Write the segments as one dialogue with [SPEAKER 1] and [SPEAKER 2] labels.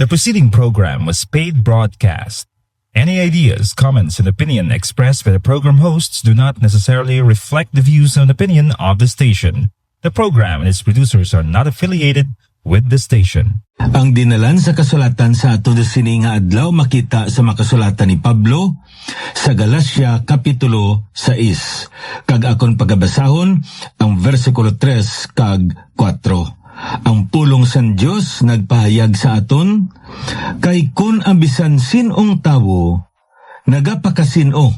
[SPEAKER 1] The preceding program was paid broadcast. Any ideas, comments, and opinion expressed by the program hosts do not necessarily reflect the views and opinion of the station. The program and its producers are not affiliated with the station.
[SPEAKER 2] Ang dinalan sa kasulatan sa aton sini nga adlaw makita sa makasulatan ni Pablo sa Galacia Kapitulo 6. Kag akon pagabasahon ang versikulo 3 kag 4. Ang pulong san Dios nagpahayag sa aton kay kun ang bisan sinong tawo nagapakasino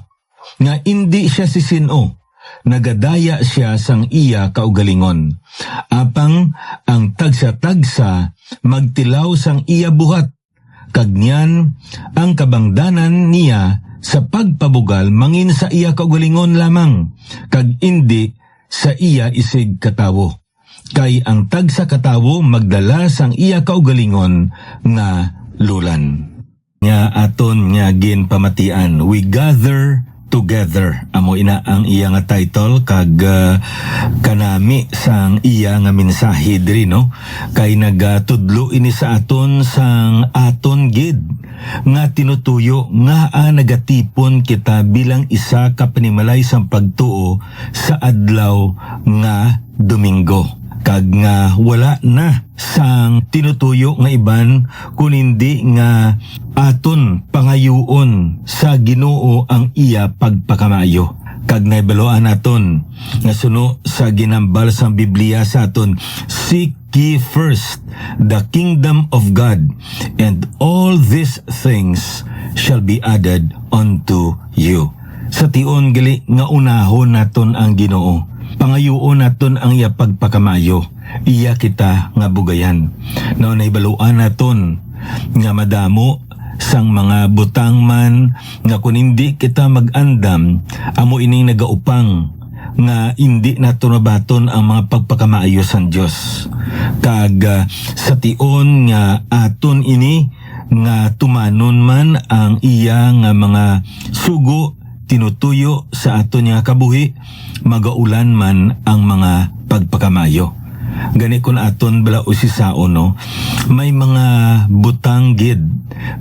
[SPEAKER 2] nga indi siya si sino, nagadaya siya sang iya kaugalingon. Apang ang tagsa-tagsa magtilaw sang iya buhat, kag niyan ang kabangdanan niya sa pagpabugal mangin sa iya kaugalingon lamang, kag indi sa iya isig katawo. Kay ang tagsa katawo magdala sang iya kaugalingon nga lulan. Nga aton nga ginpamatian, we gather together. Amo ina ang iya nga title kag kanami sang iya nga mensahe diri no. Kay nagatudlo ini sa aton sang aton gid nga tinutuyo nga nagatipon kita bilang isa ka panimalay sang pagtuo sa adlaw nga Domingo. Kag nga wala na sang tinutuyo nga iban kun hindi nga aton pangayuon sa Ginoo ang iya pagpakamayo. Kag naibaloan naton nga suno sa ginambal sang Biblia sa aton, seek ye first the kingdom of God, and all these things shall be added unto you. Sa tion gali nga unahon naton ang Ginoo, pangayuon naton ang iya pagpakamayo, iya kita nga bugayan. No, naibaluan naton nga madamo sang mga butang man nga kung hindi kita mag-andam, amo ining nagaupang nga hindi naton mabaton ang mga pagpakamaayo sang Dios. Kag sa tion nga aton ini nga tumanon man ang iya nga mga sugo tinutuyo sa aton nga kabuhi, magaulan man ang mga pagpakamayo. Gani kun aton bala usisao no, may mga butang gid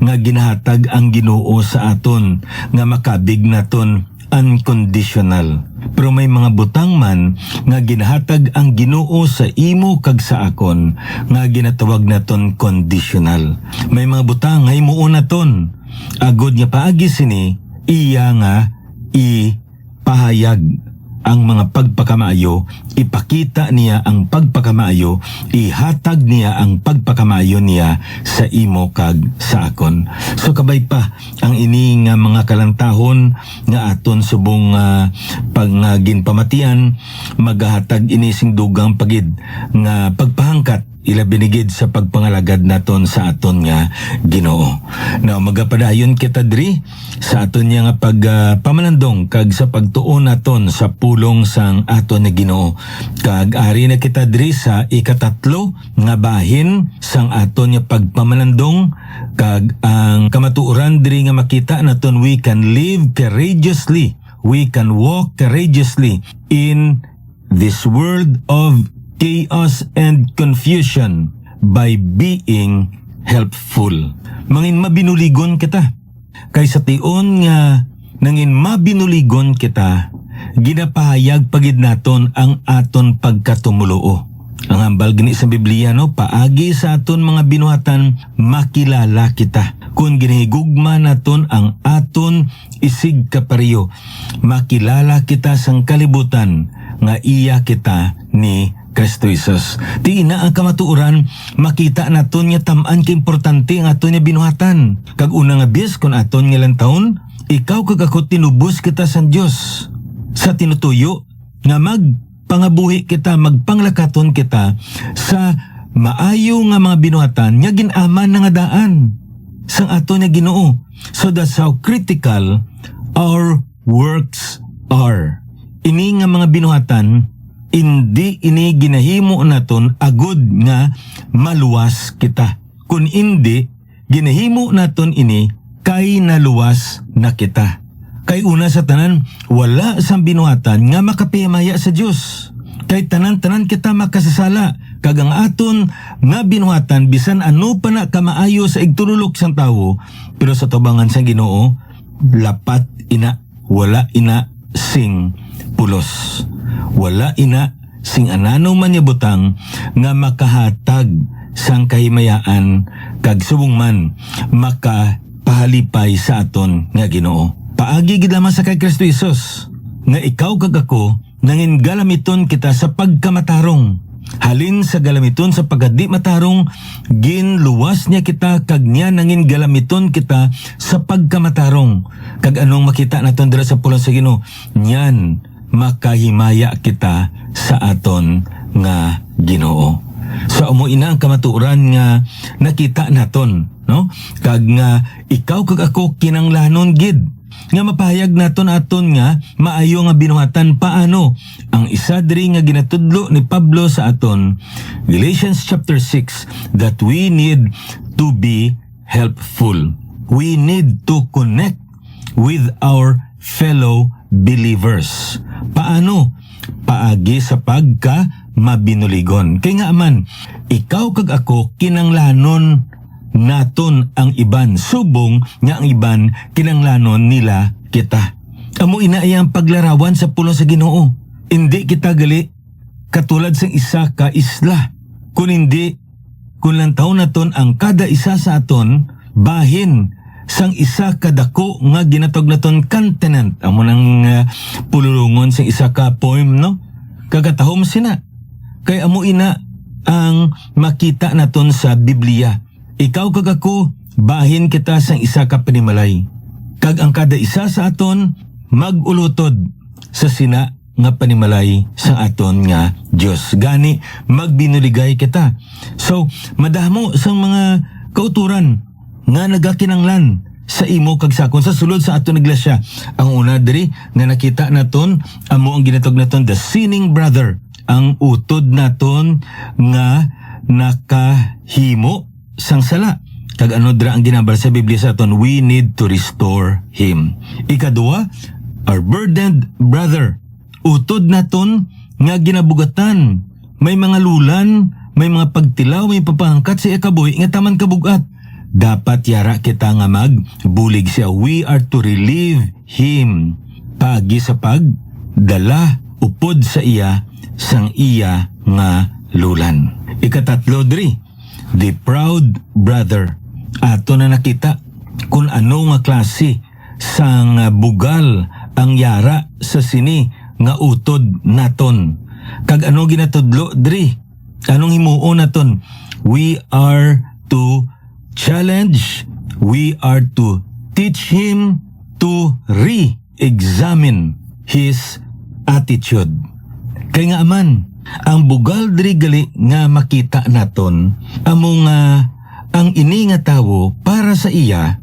[SPEAKER 2] nga ginahatag ang Ginoo sa aton nga makabig naton unconditional. Pero may mga butang man nga ginahatag ang Ginoo sa imo kag sa akon nga ginatawag naton conditional. May mga butang nga himuon naton agod nga paagi sini iya nga ipahayag ang mga pagpakamaayo, ipakita niya ang pagpakamaayo, ihatag niya ang pagpakamaayo niya sa imo kag sa akon. So kabay pa ang ini nga mga kalantahon nga aton subong ginpamatian, maghatag ini sing dugang pagid nga pagpahangkat ila binigid sa pagpangalagad naton sa aton nga Ginoo. Now magapadayon kita diri sa aton nga pamalandong kag sa pagtuon naton sa pulong sang aton nga Ginoo. Kag ari na kita diri sa ikatatlo nga bahin sang aton nga pagpamalandong, kag ang kamatuoran diri nga makita naton, we can live courageously, we can walk courageously in this world of chaos and confusion by being helpful. Mangin mabinuligon kita. Kay sa tion nga nangin mabinuligon kita, ginapahayag pagid naton ang aton pagkatumuloo. Ang hambal gini sa Biblia no, paagi sa aton mga binuhatan makilala kita. Kung ginahigugma naton ang aton isig kapareho, makilala kita sang kalibutan nga iya kita ni Kristo Jesus. Di ina ang kamatuoran, makita naton nga tam-an ka importante ang aton nga binuhatan. Kag una nga bis kung aton nga lang taon, ikaw kag ako tinubos kita sa Dios. Sa tinutuyo nga magpangabuhi kita, magpanglakaton kita sa maayo nga mga binuhatan nga ginaman na nga daan sang aton nga Ginoo. So that's how critical our works are. Ini nga mga binuhatan, hindi ini ginahimo naton agud nga maluwas kita. Kung hindi, ginahimo naton ini kay naluwas na kita. Kay una sa tanan, wala sang binuhatan nga makapiyamaya sa Dios. Kay tanan-tanan kita makasasala, kag ang aton nga binuhatan bisan ano pa na kamaayo sa igtululok sang tawo, pero sa tubangan sang Ginoo lapat ina, wala ina sing pulos, wala ina sing anano man niya butang nga makahatag sang kahimayaan kag subong man makapahalipay sa aton nga Ginoo. Paagi gid lamang sa kay Kristo Jesus nga ikaw kag ako nangin galamiton kita sa pagkamatarong. Halin sa galamiton sa pagkadi matarong, ginluwas niya kita kag niya nangin galamiton kita sa pagkamatarong. Kag anong makita naton dira sa pulong sa Ginoo? Nyan makahimaya kita sa aton nga Ginoo. So amo ina ang kamatuoran nga nakita naton, no? Kag nga ikaw kag ako kinanglanon gid nga mapahayag naton aton nga maayo nga binuhatan paano. Ang isa diri nga ginatudlo ni Pablo sa aton, Galatians chapter 6, that we need to be helpful. We need to connect with our fellow believers. Paano? Paagi sa pagka mabinuligon. Kay nga man, ikaw kag ako kinanglanon naton ang iban, subong nga ang iban kinanglanon nila kita. Amo ina iyang paglarawan sa pulong sa Ginoo. Hindi kita gali katulad sa isa ka isla, kun hindi kun lang taon naton ang kada isa sa aton bahin sang isa ka dako nga ginatog naton continent. Amo nang pululungon sa isa ka poem, no? Kagatahom sina. Kay amo ina ang makita naton sa Biblia. Ikaw kag ako, bahin kita sang isa ka panimalay. Kag ang kada isa sa aton magulutod sa sina nga panimalay sa aton nga Dios. Gani magbinuligay kita. So madamo sang mga kauturan nga nagakinanglan sa imo kag sakon sa sulod sa aton iglesia. Ang una diri nga nakita naton amo ang ginatog naton the sinning brother. Ang utod naton nga nakahimo sang sala. Kag ano dira ang ginabal sa Biblia sa aton, we need to restore him. Ikaduha, our burdened brother. Utod naton nga ginabugatan. May mga lulan, may mga pagtilaw, may papangkat sa ikaboy nga taman kabugat. Dapat yara kita nga magbulig siya. We are to relieve him. Paagi sa pagdala upod sa iya sang iya nga lulan. Ikatatlo diri, the proud brother. Ato na nakita kung ano nga klase sang bugal ang yara sa sini nga utod naton. Kag ano ginatudlo diri? Anong himuon naton? We are to challenge, we are to teach him to re-examine his attitude. Kay nga man, ang bugal diri gali nga makita naton amo nga ang ini nga tawo para sa iya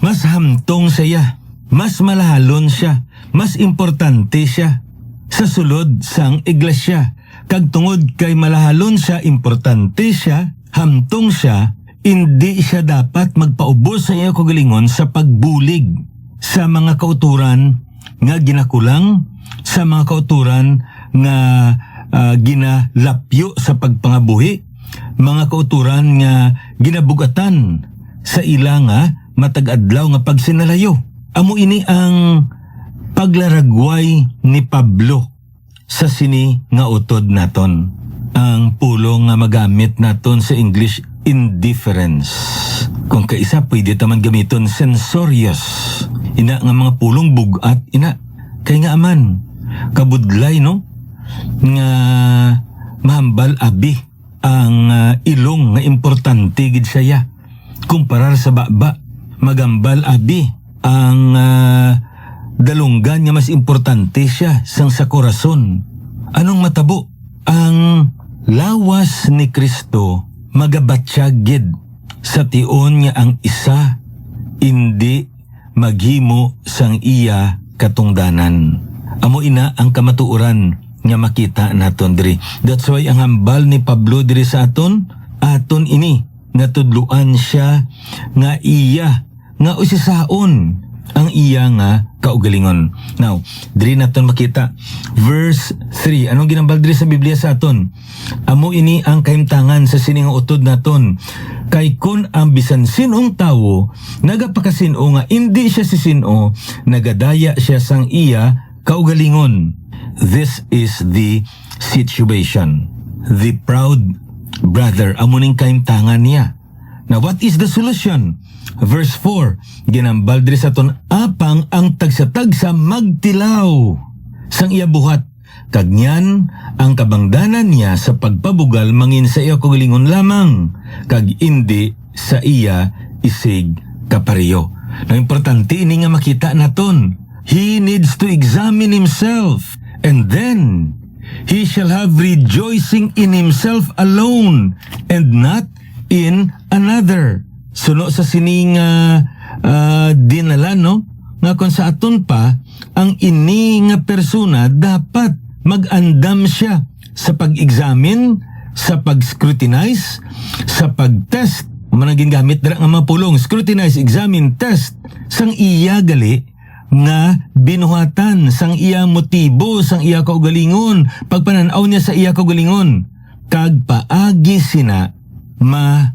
[SPEAKER 2] mas hamtong siya, mas malahalon siya, mas importante siya sa sulod sang iglesia. Kag tungod kay malahalon siya, importante siya, hamtong siya, hindi siya dapat magpaubos sa iya kagalingon sa pagbulig sa mga kauturan nga ginakulang, sa mga kauturan nga ginalapyo sa pagpangabuhi, mga kauturan nga ginabugatan sa ila nga matag-adlaw nga pagsinalayo. Amo ini ang paglaragway ni Pablo sa sini nga utod naton. Ang pulong nga magamit naton sa English, indifference. Kung kaisa pwede taman gamiton censorious. Ina nga mga pulong bugat ina. Kay nga aman kabudlay, no? Nga mahambal abi ang ilong nga importante gid siya. Kumparar sa baba, magambal abi ang dalunggan nga mas importante siya sang sa korason. Anong matabo? Ang lawas ni Kristo magabatsyag gid sa tion nga ang isa hindi maghimo sang iya katungdanan. Amo ina ang kamatuoran nga makita naton diri. That's why ang hambal ni Pablo diri sa aton ini nga tudluan siya nga iya nga usisaon ang iya nga kaugalingon. Now, diri naton makita verse 3. Anong ginambal diri sa Biblia sa aton? Amo ini ang kahimtangan sa sining utod naton. Kay kun ang bisan sinong tawo nagapakasino nga hindi siya sisino, nagadaya siya sang iya kaugalingon. This is the situation. The proud brother, amo ning kahimtangan niya. Now, what is the solution? Verse 4, ginambal diri sa aton, apang ang tagsa-tagsa magtilaw sang iya buhat, kag niyan ang kabangdanan niya sa pagpabugal mangin sa iya kaugalingon lamang, kag indi sa iya isig kapareho. Na importante ini nga makita naton. He needs to examine himself, and then he shall have rejoicing in himself alone and not in another. Suno sa sining dinala, no? Nga kung sa aton pa, ang ini nga persona dapat mag-andam siya sa pag-examine, sa pag-scrutinize, sa pag-test. Managing gamit dira nga mga pulong, scrutinize, examine, test, sang iya gali nga binuhatan, sang iya motibo, sang iya kaugalingon, pagpananaw niya sa iya kaugalingon, kag paagi sina mahatag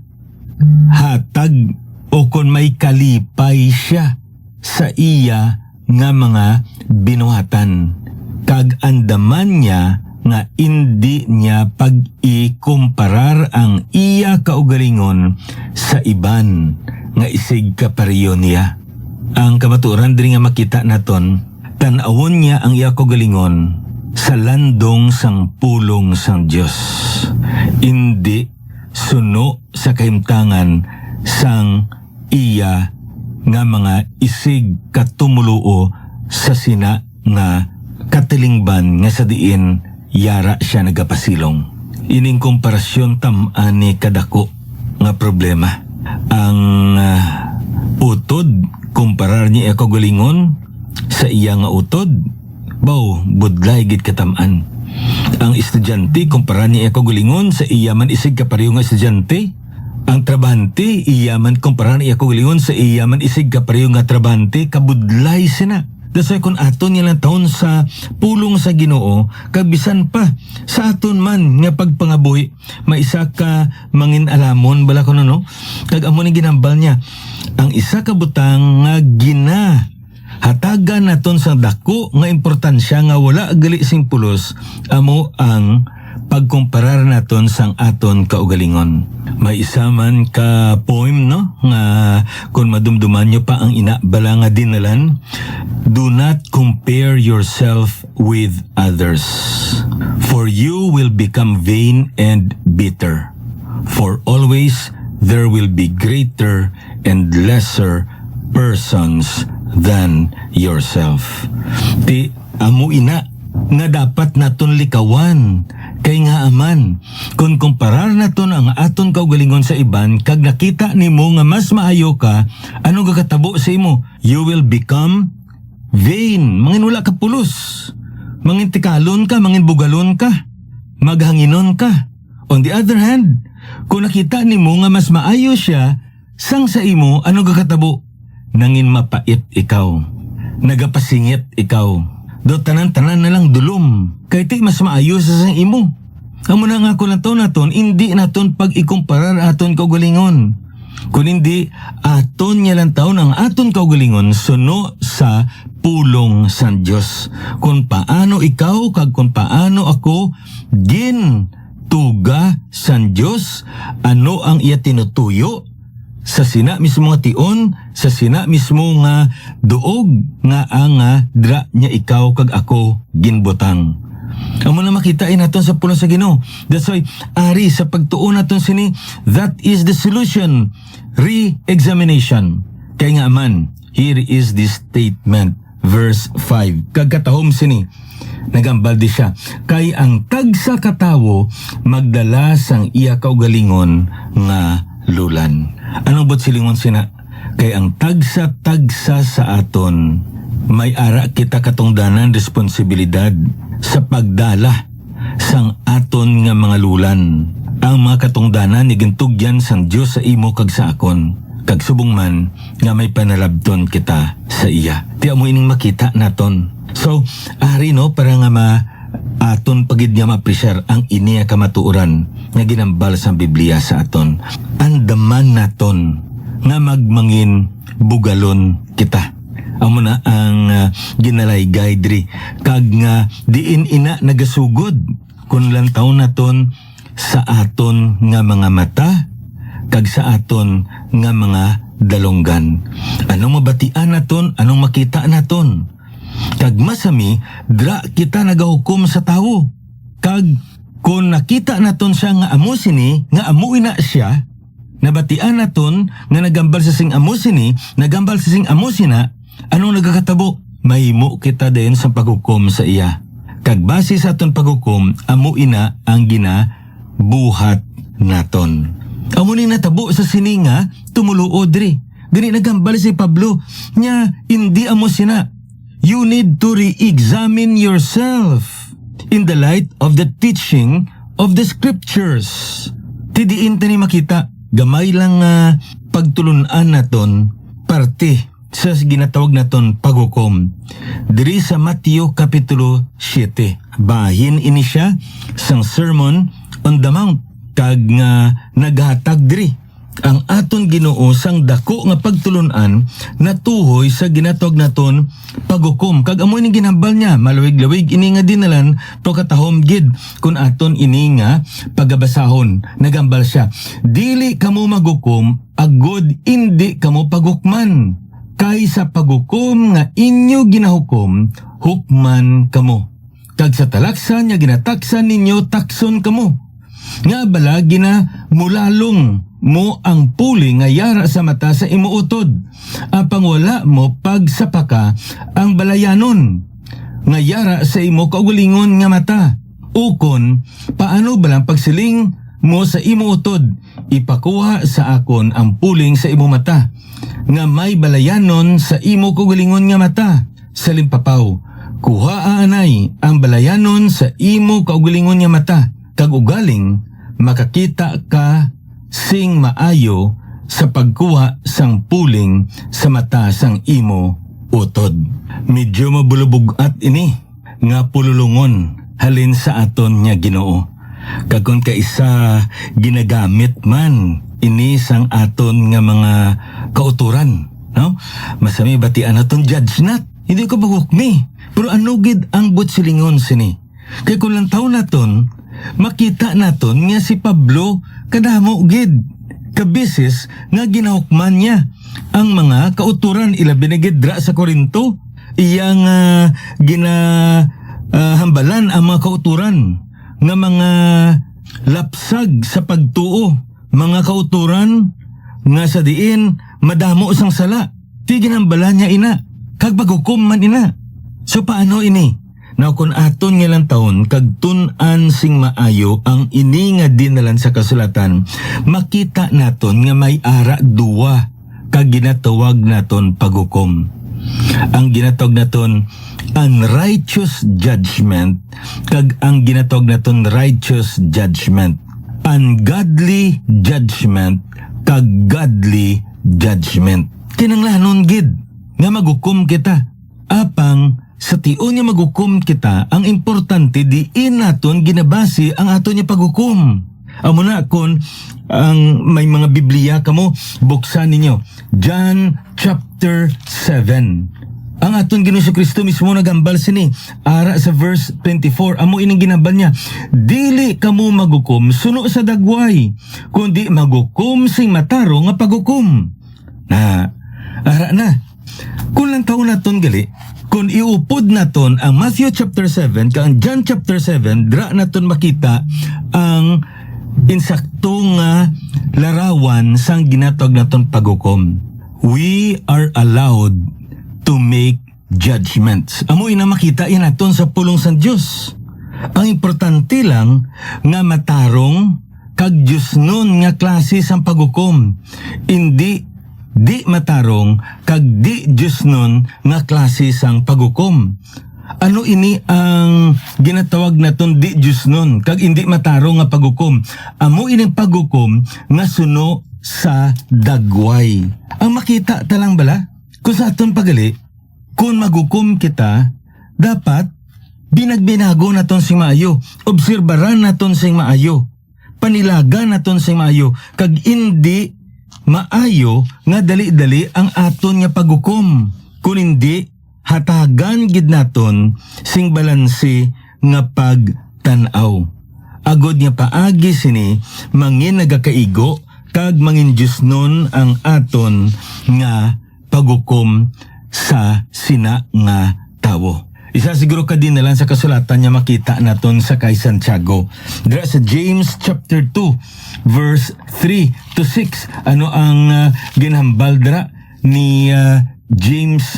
[SPEAKER 2] o kon may kalipay siya sa iya nga mga binuhatan, kag andaman niya nga hindi niya pag-ikumparar ang iya kaugalingon sa iban nga isig kapareho niya. Ang kamaturan diri nga makita naton, tan-awon niya ang iya kaugalingon sa landong sang pulong sang Dios, hindi suno sa kahimtangan sang iya nga mga isig katumuluo sa sina nga katilingban nga sa diin yara siya nagapasilong. Ining komparasyon tam-ani kadako nga problema. Ang utod kumparar niya kaugalingon sa iya nga utod, baw budlay gid katam-an. Ang estudyante kumparar niya kaugalingon sa iya man isig kapareho nga estudyante. Ang trabahante iyaman kumparar niya kaugalingon sa iya man isig kapareho nga trabahante, kabudlay sina. That's why kung aton nilang taon sa pulong sa Ginoo, kabisan pa sa aton man nga pagpangabuhi, maisa ka mangin alamon bala ko no, kag amo ni ginambal niya ang isa ka butang nga hatagan naton sa dako nga importansya nga wala gali sing pulos, amo ang pagkumparar naton sang aton kaugalingon. May isa man ka poem, no, nga kung madumduman nyo pa ang inabala nga dinalan, do not compare yourself with others, for you will become vain and bitter, for always there will be greater and lesser persons than yourself. Ti amo ina nga dapat naton likawan, kay nga aman kung kumparar naton ang aton kaugalingon sa iban, kag nakita nimo nga mas maayo ka, ano gakatabo sa imo? You will become vain, mangin wala ka pulos, mangin tikalon ka, mangin bugalon ka, maghanginon ka. On the other hand, kung nakita nimo nga mas maayo siya sang sa imo, ano gakatabo? Nangin mapait ikaw, nagapasingit ikaw, do tanan-tanan na lang dulom, kay ti mas maayo sa sang imo. Amo na nga ko naton hindi naton pag-ikumparar aton kaugalingon. Kung hindi aton niya lang taon ang aton kaugalingon suno sa pulong san Dios. Kung paano ikaw kag kung paano ako gin tuga san Dios, ano ang iya tinutuyo sa sina mismo nga tion, sa sina mismo nga duog nga ang dra niya ikaw kag ako ginbutang. Amo na makitain naton sa pulong sa Ginoo. That's why ari sa pagtuon naton sini, that is the solution, re-examination. Kay nga man, here is this statement, verse 5. Kagkatahom sini, nagambal di siya, kay ang tagsa katawo magdala sang iya kaugalingon nga lulan. Anong bot silingon sina? Kay ang tagsa-tagsa sa aton, may ara kita katungdanan responsibilidad sa pagdala sang aton nga mga lulan. Ang mga katungdanan ni gintugyan sang Dios sa imo kag sa akon. kag subong man nga may panalabton kita sa iya. Ti amo ining makita naton. So, ari no, para nga aton pagid nga ma-appreciate ang iniya kamatuoran nga ginambal sa Biblia sa aton. Andaman naton nga magmangin bugalon kita. Amo na ang ginalaygay diri kag nga diin ina nagasugod kun lantaw naton sa aton nga mga mata kag sa aton nga mga dalonggan. Anong mabatian naton, anong makita naton. Kag masami, dra kita nagahukom sa tawo. Kag kung nakita naton siya nga amo sini, nga amo ina siya, nabatian naton nga nagambal sa sing amo sini, nagambal sa sing amo sina, anong nagakatabo? Mahimo kita din sa paghukom sa iya. Kag base sa aton paghukom, amo ina ang ginabuhat naton. Amo ni natabo sa sininga, tumuluod diri. Gani nagambal si Pablo, nya hindi amo sina. You need to re-examine yourself in the light of the teaching of the scriptures. Tidiin tani makita, gamay lang pagtulunan naton, parte sa ginatawag naton paghukom. Diri sa Mateo Kapitulo 7, bahin ini siya sang Sermon on the Mount. Kag nga naghatag diri ang aton Ginoo sang dako nga pagtulunan natuhoy sa ginatawag naton paghukom. Kag amo ning ginambal niya, malawig-lawig ini nga dinalan pagkatahom gid kun aton ini nga pagabasahon. Nagambal siya, dili kamo maghukom agud indi kamo paghukman. Kay sa paghukom nga inyo ginahukom, hukman kamo. Kag sa talaksan nga ginataksan ninyo, takson kamo. Nga bala mulalong mo ang puli nga yara sa mata sa imuutod. Apang wala mo pagsapaka ang balayanon nga yara sa imo kaugalingon nga mata. Ukon, paano balang pagsiling mo sa imuutod, ipakuha sa akon ang puling sa imo mata nga may balayanon sa imo kaugalingon nga mata. Salimpapaw, kuha anay ang balayanon sa imo kaugalingon nga mata. Kag ugaling makakita ka sing maayo sa pagkuha sang puling sa mata sang imo utod. Medyo mabulubugat ini nga pululungon halin sa aton nga Ginoo. Kag kun kaisa ginagamit man ini sang aton nga mga kauturan, no? Masami batian naton judge not. Hindi ko paghukmi. Pero ano gid ang butsilingon sini? Kay kung lang taon naton makita naton nga si Pablo kadamo gid kabisis nga ginahukman niya ang mga kauturan ila binigidra sa Korinto. Iyang ginahambalan ang mga kauturan nga mga lapsag sa pagtuo, mga kauturan nga sa diin madamo sang sala. Ti ginhambalan niya ina kag paghukom man ina. So paano ini? Now kung aton nga lang taon, kag tun-an sing maayo ang ini nga dinalan sa kasulatan, makita naton nga may ara duwa kag ginatawag naton paghukom. Ang ginatawag naton unrighteous judgment kag ang ginatawag naton righteous judgment. Ungodly judgment kag godly judgment. Kinanglanon gid nga maghukom kita. Apang sa tion niya maghukom kita, ang importante diin naton ginabasi ang aton niya paghukom. Amo na kon ang may mga Biblia kamo, buksan ninyo John chapter 7. Ang aton Ginoo Kristo mismo nagambal sini ara sa verse 24. Amo ining ginambal niya, dili kamo maghukom suno sa dagway, kundi maghukom sing mataro nga paghukom. Na ara na kung lang taon naton gali, kung iupod naton ang Matthew chapter 7 kang John chapter 7, dra naton makita ang insaktong larawan sang ginatawag naton paghukom. We are allowed to make judgments. Amo ina makita yan naton sa pulong sang Dios. Ang importante lang nga matarong kag Dios nun nga klase sang paghukom. Di matarong kag di Diyos nun nga klase sang paghukom. Ano ini ang ginatawag naton di Diyos nun kag hindi matarong nga paghukom? Amo ining paghukom nga suno sa dagway. Ang makita talang bala, kung sa aton pagali, kung magukom kita, dapat binagbinago naton sing maayo, obserbaran naton sing maayo, panilaga naton sing maayo, kag hindi maayo nga dali-dali ang aton nga pagukom. Kung hindi, hatagan gid naton sing balanse nga pagtanaw. Agod nga paagi sini mangin nagakaigo kag mangin Diyos nun ang aton nga pagukom sa sina nga tawo. Isa siguro ka din nalang sa kasulatan niya makita naton sa kay Santiago. Dira sa James chapter 2 verse 3 to 6. Ano ang ginhambal dira ni James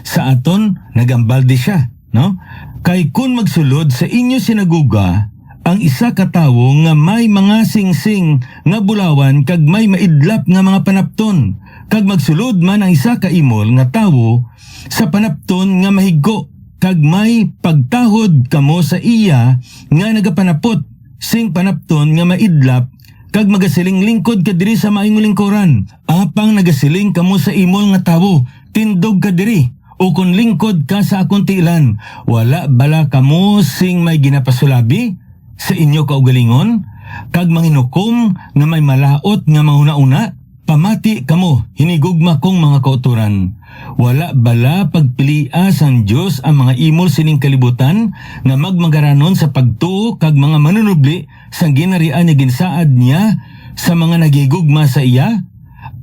[SPEAKER 2] sa aton? Nagambal di siya, no? Kay kun magsulod sa inyo sinaguga ang isa ka tawo nga may mga singsing nga bulawan kag may maidlap nga mga panapton, kag magsulod man ang isa ka imol nga tawo sa panapton nga mahigko, kag may pagtahod kamo sa iya nga nagapanapot sing panapton nga maidlap, kag magasiling lingkod ka diri sa maayong lingkuran. Apang nagasiling kamo sa imol nga tawo, tindog ka diri, o kung lingkod ka sa akong tiilan, wala bala kamo sing may ginapasulabi sa inyo kaugalingon, kag manginukom nga may malaot nga mahuna-una, pamati kamo, hinigugma kong mga kauturan. Wala bala pagpilia sang Diyos ang mga imol sining kalibutan nga magmagaranon sa pagtuo kag mga manunubli sang ginarian niya ginsaad niya sa mga nagigugma sa iya?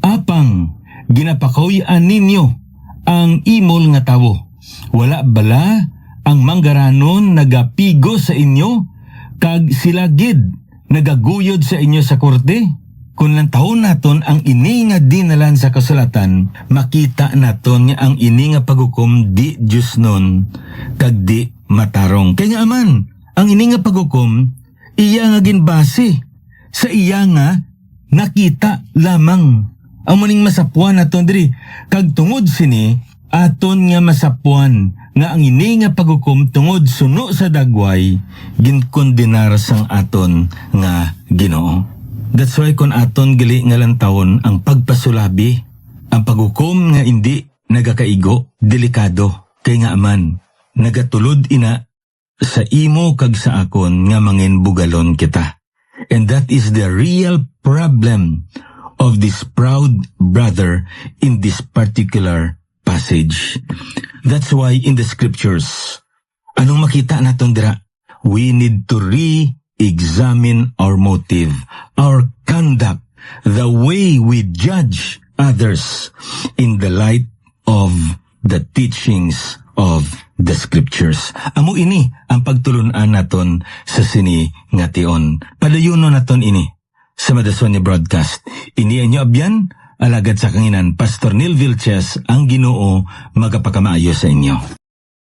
[SPEAKER 2] Apang ginapakawian ninyo ang imol nga tawo. Wala bala ang manggaranon nagapigo sa inyo kag sila gid nagaguyod sa inyo sa korte? Kung lantahon naton ang ini nga dinalan sa kasulatan, makita naton nga ang ini nga paghukom di Diyos nun, kag di matarong. Kaya nga aman, ang ini nga paghukom, iya nga ginbase sa iya nga nakita lamang. Ang muning masapuan naton diri, kag tungod sini, aton nga masapuan nga ang ini nga paghukom tungod suno sa dagway, ginkondenar sang aton nga Ginoo. That's why kung aton gali nga lantawon ang pagpasulabi, ang paghukom nga hindi nagakaigo, delikado. Kay nga aman, nagatulod ina sa imo kag sa akon nga mangin bugalon kita. And that is the real problem of this proud brother in this particular passage. That's why in the scriptures, anong makita naton dira? We need to examine our motive, our conduct, the way we judge others in the light of the teachings of the scriptures. Amo ini ang pagtulunan naton sa sini nga tion. Padayunon naton ini sa Madason ni Broadcast. Ini inyo abyan, alagad sa kanginan, Pastor Neil Vilches, ang Ginoo magapakamaayo sa inyo.